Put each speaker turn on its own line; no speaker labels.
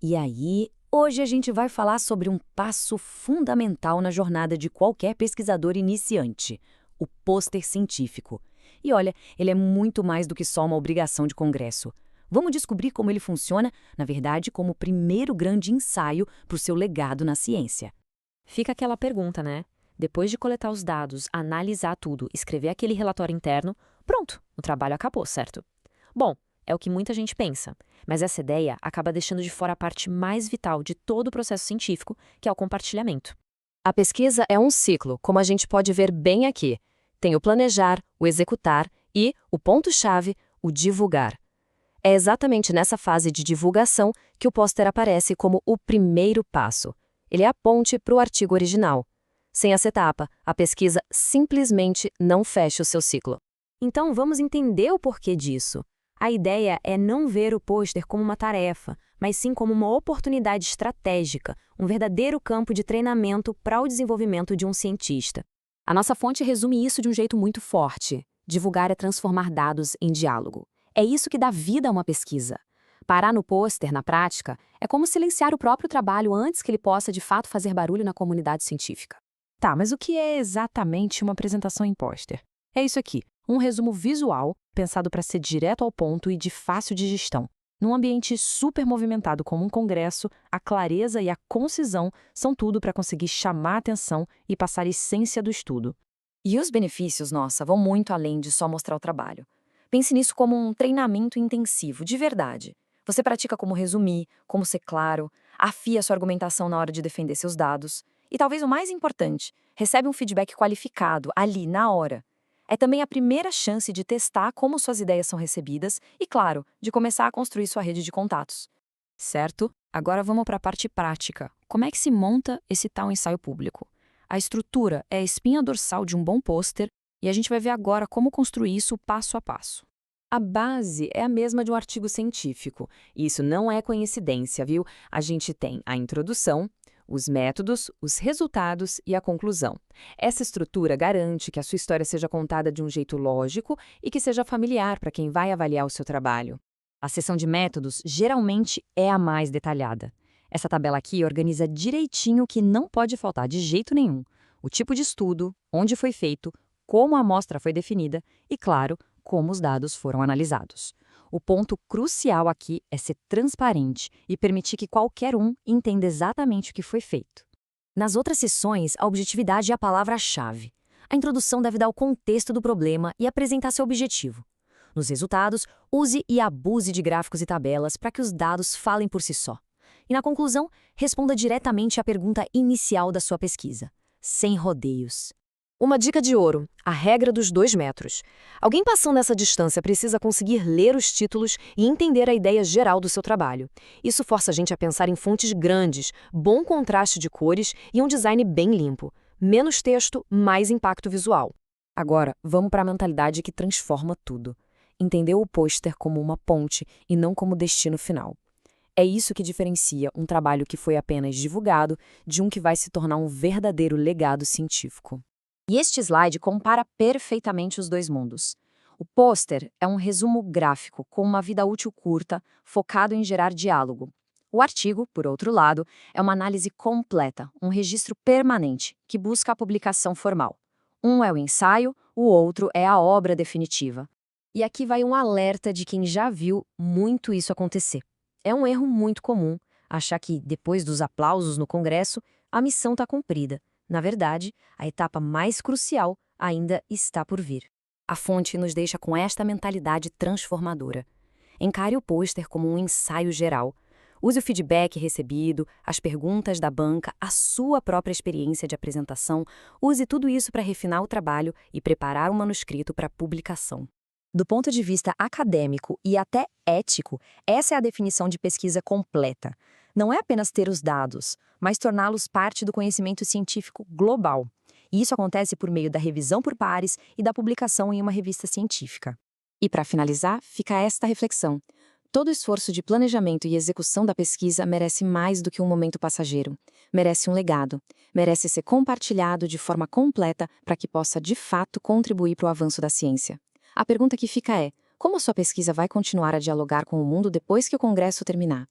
E aí, hoje a gente vai falar sobre um passo fundamental na jornada de qualquer pesquisador iniciante: o pôster científico. E olha, ele é muito mais do que só uma obrigação de congresso. Vamos descobrir como ele funciona, na verdade, como o primeiro grande ensaio para o seu legado na ciência.
Fica aquela pergunta, né? Depois de coletar os dados, analisar tudo, escrever aquele relatório interno, pronto, o trabalho acabou, certo? Bom, é o que muita gente pensa, mas essa ideia acaba deixando de fora a parte mais vital de todo o processo científico, que é o compartilhamento.
A pesquisa é um ciclo, como a gente pode ver bem aqui. Tem o planejar, o executar e, o ponto-chave, o divulgar. É exatamente nessa fase de divulgação que o pôster aparece como o primeiro passo. Ele é a ponte para o artigo original. Sem essa etapa, a pesquisa simplesmente não fecha o seu ciclo.
Então vamos entender o porquê disso. A ideia é não ver o pôster como uma tarefa, mas sim como uma oportunidade estratégica, um verdadeiro campo de treinamento para o desenvolvimento de um cientista. A nossa fonte resume isso de um jeito muito forte. Divulgar é transformar dados em diálogo. É isso que dá vida a uma pesquisa. Parar no pôster, na prática, é como silenciar o próprio trabalho antes que ele possa de fato fazer barulho na comunidade científica.
Tá, mas o que é exatamente uma apresentação em pôster? É isso aqui, um resumo visual pensado para ser direto ao ponto e de fácil digestão. Num ambiente super movimentado como um congresso, a clareza e a concisão são tudo para conseguir chamar a atenção e passar a essência do estudo.
E os benefícios, nossa, vão muito além de só mostrar o trabalho. Pense nisso como um treinamento intensivo, de verdade. Você pratica como resumir, como ser claro, afia sua argumentação na hora de defender seus dados. E talvez o mais importante, recebe um feedback qualificado, ali, na hora. É também a primeira chance de testar como suas ideias são recebidas e, claro, de começar a construir sua rede de contatos.
Certo? Agora vamos para a parte prática. Como é que se monta esse tal ensaio público? A estrutura é a espinha dorsal de um bom pôster e a gente vai ver agora como construir isso passo a passo.
A base é a mesma de um artigo científico. E isso não é coincidência, viu? A gente tem a introdução, os métodos, os resultados e a conclusão. Essa estrutura garante que a sua história seja contada de um jeito lógico e que seja familiar para quem vai avaliar o seu trabalho.
A seção de métodos geralmente é a mais detalhada. Essa tabela aqui organiza direitinho o que não pode faltar de jeito nenhum: o tipo de estudo, onde foi feito, como a amostra foi definida e, claro, como os dados foram analisados. O ponto crucial aqui é ser transparente e permitir que qualquer um entenda exatamente o que foi feito.
Nas outras sessões, a objetividade é a palavra-chave. A introdução deve dar o contexto do problema e apresentar seu objetivo. Nos resultados, use e abuse de gráficos e tabelas para que os dados falem por si só. E na conclusão, responda diretamente à pergunta inicial da sua pesquisa, sem rodeios.
Uma dica de ouro: a regra dos 2 metros. Alguém passando essa distância precisa conseguir ler os títulos e entender a ideia geral do seu trabalho. Isso força a gente a pensar em fontes grandes, bom contraste de cores e um design bem limpo. Menos texto, mais impacto visual.
Agora, vamos para a mentalidade que transforma tudo. Entender o pôster como uma ponte e não como destino final. É isso que diferencia um trabalho que foi apenas divulgado de um que vai se tornar um verdadeiro legado científico. E este slide compara perfeitamente os dois mundos. O pôster é um resumo gráfico com uma vida útil curta, focado em gerar diálogo. O artigo, por outro lado, é uma análise completa, um registro permanente, que busca a publicação formal. Um é o ensaio, o outro é a obra definitiva. E aqui vai um alerta de quem já viu muito isso acontecer. É um erro muito comum achar que, depois dos aplausos no congresso, a missão está cumprida. Na verdade, a etapa mais crucial ainda está por vir. A fonte nos deixa com esta mentalidade transformadora. Encare o pôster como um ensaio geral. Use o feedback recebido, as perguntas da banca, a sua própria experiência de apresentação. Use tudo isso para refinar o trabalho e preparar o manuscrito para publicação. Do ponto de vista acadêmico e até ético, essa é a definição de pesquisa completa. Não é apenas ter os dados, mas torná-los parte do conhecimento científico global. E isso acontece por meio da revisão por pares e da publicação em uma revista científica. E para finalizar, fica esta reflexão. Todo esforço de planejamento e execução da pesquisa merece mais do que um momento passageiro. Merece um legado. Merece ser compartilhado de forma completa para que possa, de fato, contribuir para o avanço da ciência. A pergunta que fica é: como a sua pesquisa vai continuar a dialogar com o mundo depois que o congresso terminar?